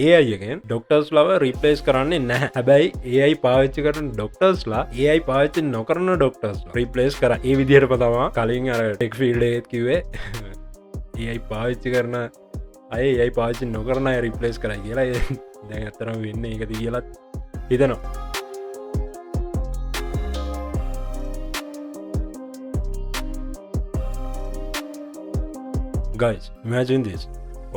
AI එකෙන් ඩොක්ටර්ස්ලාව replace කරන්නේ නැහැ. හැබැයි AI පාවිච්චි කරන ඩොක්ටර්ස්ලා AI පාවිච්චි නොකරන ඩොක්ටර්ස්ලා රිප්ලේස් කරා. ඒ විදිහටම තමයි කලින් අර ටෙක් ෆීල්ඩ් එකේත් කිව්වේ AI පාවිච්චි කරන අය AI පාවිච්චි නොකරන අය රිප්ලේස් කරයි කියලා. දැන් ඇත්තටම වෙන්නේ ඒකද කියලා හිතනවා. Guys, imagine this.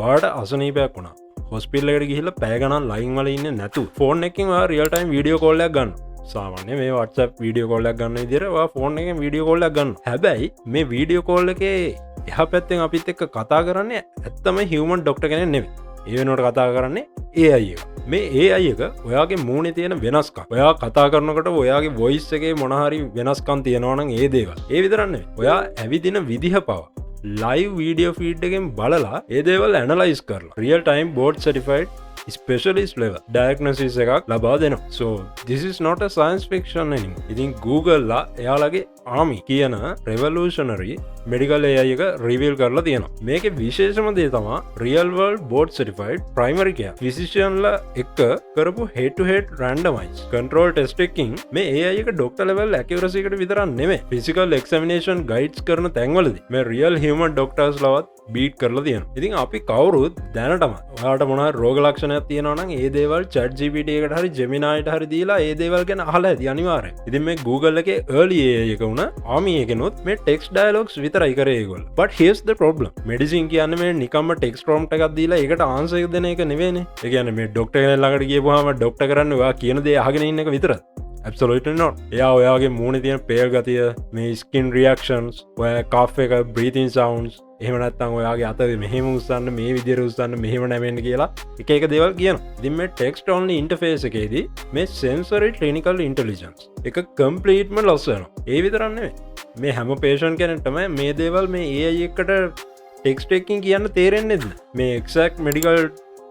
ඔයාට අසනීපයක් වුණා. හොස්පිටල් එකට ගිහිල්ලා පැය ගණන් ලයින් වල ඉන්නේ නැතු. ෆෝන් එකකින් ඔයා රියල් ටයිම් වීඩියෝ කෝල් එකක් ගන්න. සාමාන්‍ය මේ WhatsApp වීඩියෝ කෝල් එකක් ගන්න විදිහට ඔයා ෆෝන් එකෙන් වීඩියෝ කෝල් එකක් ගන්න. හැබැයි මේ වීඩියෝ කෝල් එකේ එහා පැත්තෙන් අපිත් එක්ක කතා කරන්නේ ඇත්තම හියුමන් ඩොක්ටර් කෙනෙක් නෙවෙයි. ඒ වෙනුවට කතා කරන්නේ AI එක. මේ AI එක ඔයාගේ මූණේ තියෙන වෙනස්කම්. ඔයා කතා කරනකොට ඔයාගේ වොයිස් එකේ මොන හරි වෙනස්කම් තියෙනවා නම් ඒ දේවල්. ඒ විතරක් නෙවෙයි. ඔයා ඇවිදින විදිහ පවා ලයිව් වීඩියෝ ෆීඩ් එකෙන් බලලා ඒ දේවල් ඇනලයිස් කරලා real time board certified specialist level diagnosis එකක් ලබා දෙනවා. So this is not a science fiction anymore. ඉතින් Google ලා එයාලගේ ආමි කියන revolutionary medical AI එක රිවීල් කරලා තියෙනවා. මේකේ විශේෂම දේ තමයි real world board certified primary care physician ලා එක්ක කරපු head to head randomized control test එකකින් මේ AI එක doctor level accuracy එකට විතරක් නෙමෙයි physical examination guides කරන තැන්වලදී මේ real human doctors ලවත් බීට් කරලා තියෙනවා. ඉතින් අපි කවුරුත් දැනටම ඔයාලට මොනවා රෝග ලක්ෂණයක් තියෙනවා නම් ඒ දේවල් chat GPT එකට හරි Gemini ට හරි දීලා ඒ දේවල් ගැන අහලා ඇති අනිවාර්යෙන්. ඉතින් මේ Google එකේ early AI එක උන ආමි එකනොත් මේ text dialogues විතරයි කරේ ඒගොල්ලෝ. But here's the problem. medicine කියන්නේ මේ නිකම්ම text prompt එකක් දීලා ඒකට answer එක දෙන එක නෙවෙයිනේ. ඒ කියන්නේ මේ doctor කෙනෙක් ළඟට ගියපුවාම doctor කරන්නේ ඔයා කියන දේ අහගෙන ඉන්න එක විතරයි. Absolutely not. එයා ඔයාගේ මූණේ තියෙන පේල් ගතිය, මේ skin reactions, ඔයා cough එක, breathing sounds, එහෙම නැත්නම් ඔයාගේ අත මෙහෙම උස්සන්න, මේ විදිහට උස්සන්න, මෙහෙම නැවෙන්න කියලා එක එක දේවල් කියනවා. ඉතින් මේ text only interface එකේදී මේ sensory clinical intelligence එක completeම loss වෙනවා. ඒ විතරක් නෙවෙයි. මේ හැම patient කෙනෙක්ටම මේ දේවල් මේ AI එකට text එකකින් කියන්න තේරෙන්නේ නැහැ. මේ exact medical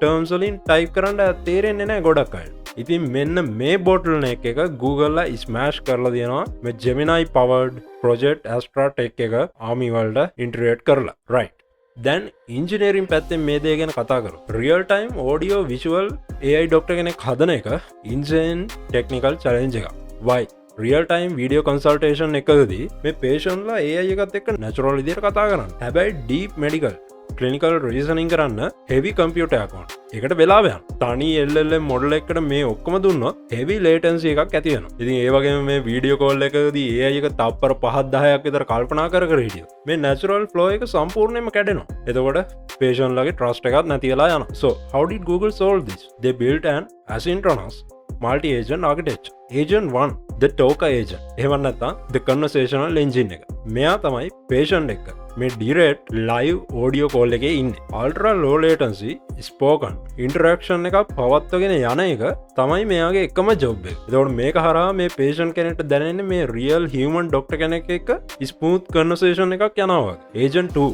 terms වලින් type කරන්න තේරෙන්නේ නැහැ ගොඩක් අයට. ඉතින් මෙන්න මේ bottleneck එක Google ලා smash කරලා දෙනවා මේ Gemini powered project Astra Tech එක army වලට integrate කරලා. right. දැන් engineering පැත්තෙන් මේ දේ ගැන කතා කරමු. real time audio visual AI doctor කෙනෙක් හදන එක insane technical challenge එකක්. why? real time video consultation එකකදී මේ patient ලා AI එකත් එක්ක natural විදිහට කතා කරනවා. හැබැයි deep medical clinical reasoning කරන්න heavy computer එකක් ඕන. ඒකට වෙලාව යනවා. තනි LLM model එකකට මේ ඔක්කොම දුන්නොත් heavy latency එකක් ඇති වෙනවා. ඉතින් ඒ වගේම මේ video call එකකදී AI එක තප්පර 5-10ක් විතර කල්පනා කර කර හිටියොත් මේ natural flow එක සම්පූර්ණයෙන්ම කැඩෙනවා. එතකොට patient ලගේ trust එකක් නැති වෙලා යනවා. So how did Google solve this? They built an asynchronous multi-agent architecture. Agent 1, the talker agent. එහෙම නැත්නම් the conversational engine එක. මෙයා තමයි patient එක මේ direct live audio call එකේ ඉන්නේ. ultra low latency spoken interaction එකක් පවත්වගෙන යන එක තමයි මෙයාගේ එකම job එක. ඒතකොට මේක හරහා මේ patient කෙනෙක්ට දැනෙන්නේ මේ real human doctor කෙනෙක් එක්ක smooth conversation එකක් යනවා වගේ. Agent 2,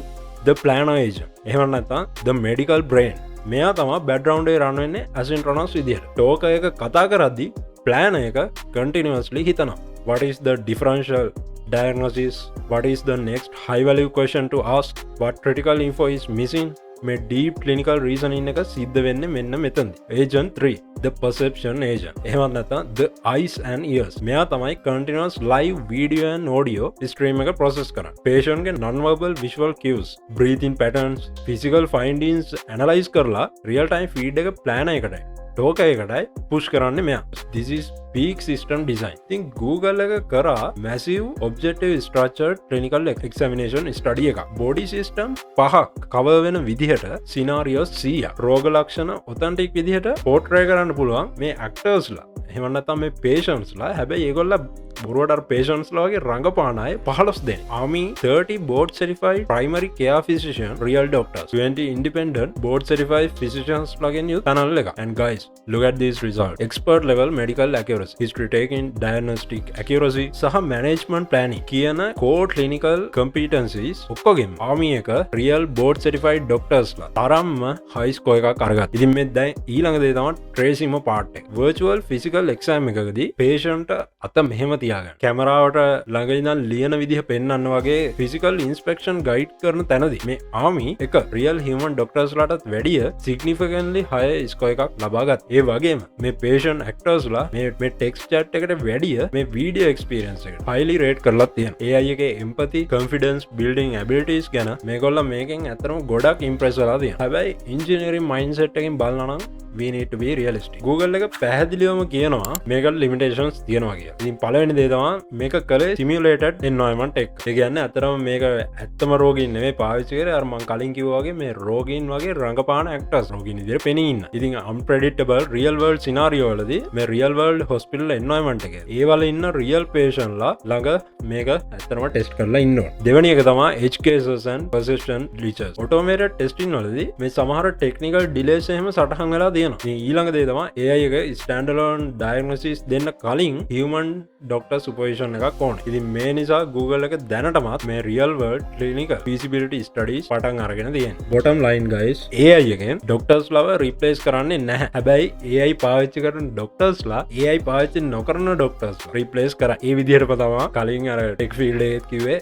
the planner agent. එහෙම නැත්නම් the medical brain. මෙයා තමයි background එකේ run වෙන්නේ asynchronous විදියට. talker එක කතා කරද්දී plan එක continuously හිතනවා. what is the differential diagnosis? what is the next high value question to ask? what critical info is missing? මේ deep clinical reasoning එක සිද්ධ වෙන්නේ මෙන්න මෙතනදී. Agent 3, the perception agent. එහෙම නැත්නම් the eyes and ears. මෙයා තමයි continuous live video and audio stream එක process කරන්නේ. patient ගේ non-verbal visual cues, breathing patterns, physical findings analyze කරලා real time feed එක plan එකටයි talker එකටයි push කරන්නේ මෙයා. this is peak system design. ඉතින් Google එක කරා massive objective structured clinical examination study එකක්. body system 5ක් cover වෙන විදිහට scenarios 100ක් රෝග ලක්ෂණ authentic විදිහට portray කරන්න පුළුවන් මේ actors ලා. එහෙම නැත්නම් මේ patients ලා. හැබැයි ඒගොල්ලෝ බොරුවට අර patients ලා වගේ රංගපාන අය 15 දෙනෙක්. Army 30 board certified primary care physician real doctors, 20 independent board certified physicians ලාගෙන් යුත් panel එක. and guys, look at these results. Expert level medical accuracy, history taking, diagnostic accuracy සහ management planning කියන core clinical competencies ඔක්කොගෙම army එක real board certified doctors ලා තරම්ම high score එකක් අරගත්තා. ඉතින් මේ දැන් ඊළඟ දේ තමයි tracing part එක. virtual physical exam එකකදී patient අත මෙහෙම තියාගන්න. කැමරාවට ළඟ ඉඳන් ලියන විදිහ පෙන්වන්න වගේ physical inspection guide කරන තැනදී මේ ආමි එක real human doctors ලාටත් වැඩිය significantly high score එකක් ලබා ගත්තා. ඒ වගේම මේ patient actors ලා මේ text chat එකට වැඩිය මේ video experience එකට highly rate කරලා තියෙනවා. AI එකේ empathy, confidence building abilities ගැන මේගොල්ලෝ මේකෙන් ඇත්තටම ගොඩක් impress වෙලා තියෙනවා. හැබැයි engineering mindset එකෙන් බලනවා නම් we need to be realistic. Google එක පැහැදිලිවම කියනවා මේකට limitations තියෙනවා කියලා. ඉතින් පළවෙනි දේ තමයි මේක කලේ simulated environment එක. ඒ කියන්නේ ඇත්තටම මේක ඇත්තම රෝගීන් නෙමෙයි පාවිච්චි කරේ අර මම කලින් කිව්වා වගේ මේ රෝගීන් වගේ රංගපාන actors රෝගීන් විදිහට පෙනී ඉන්න. ඉතින් unpredictable real world scenario වලදී මේ real world hospital environment එකේ ඒ වල ඉන්න real patient ලා ළඟ මේක ඇත්තටම test කරලා ඉන්න ඕන. දෙවෙනි එක තමයි edge cases and persistent glitches. automated testing වලදී මේ සමහර technical delays එහෙම සටහන් වෙලා ඊළඟ දේ තමයි AI එක standalone diagnosis දෙන්න කලින් human doctor supervision එකක් ඕන. ඉතින් මේ නිසා Google එක දැනටමත් මේ real world clinical feasibility studies පටන් අරගෙන තියෙනවා. bottom line guys, AI එකෙන් doctors ලව replace කරන්නේ නැහැ. හැබැයි AI පාවිච්චි කරන doctors ලා AI පාවිච්චි නොකරන doctors replace කරා. ඒ විදිහටම තමයි කලින් අර tech field එකේ කිව්වේ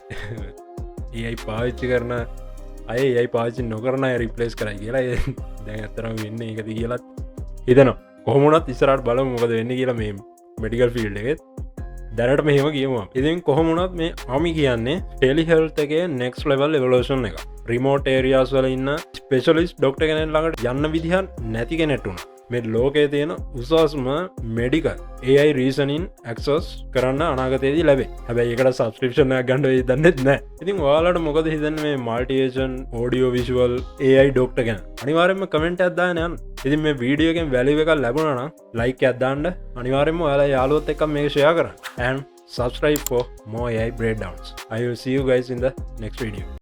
AI පාවිච්චි කරන AI පාවිච්චි නොකරන අය replace කරයි කියලා. දැන් ඇත්තටම වෙන්නේ ඒකද කියලා හිතනවා. කොහොම වුණත් ඉස්සරහට බලමු මොකද වෙන්නේ කියලා මේ මෙඩිකල් ෆීල්ඩ් එකේ. දැනට මෙහෙම කියමු. ඉතින් කොහොම වුණත් මේ AMI කියන්නේ ටෙලිහෙල්ත් එකේ next level evolution එක. remote areas වල ඉන්න specialist doctor කෙනෙක් ළඟට යන්න විදිහක් නැති කෙනෙක්ට උනා මේ ලෝකයේ තියෙන උසස්ම medical AI reasoning access කරන්න අනාගතයේදී ලැබේ. හැබැයි ඒකට subscription එකක් ගන්න වෙයි දන්නේ නැහැ. ඉතින් ඔයාලට මොකද හිතන්නේ මේ multi agent audio visual AI doctor ගැන? අනිවාර්යයෙන්ම comment එකක් දාන්න යන්න. ඉතින් මේ වීඩියෝ එකෙන් value එකක් ලැබුණා නම් like එකක් දාන්න. අනිවාර්යයෙන්ම ඔයාලා යාළුවොත් එක්ක මේක share කරන්න. And subscribe for more AI breakdowns. I will see you guys in the next video.